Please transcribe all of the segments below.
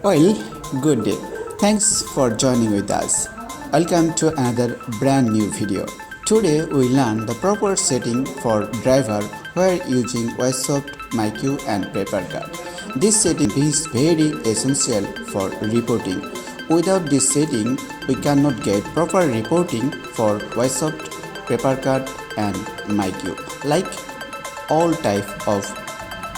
Well, good day. Thanks for joining with us. Welcome to another brand new video. Today we learn the proper setting for driver while using VoiceSoft, MyQ and PaperCut. This setting is very essential for reporting. Without this setting, we cannot get proper reporting for VoiceSoft, PaperCut and MyQ, like all type of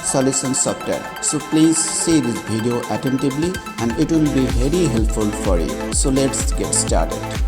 solution software. So please see this video attentively and it will be very helpful for you. So let's get started.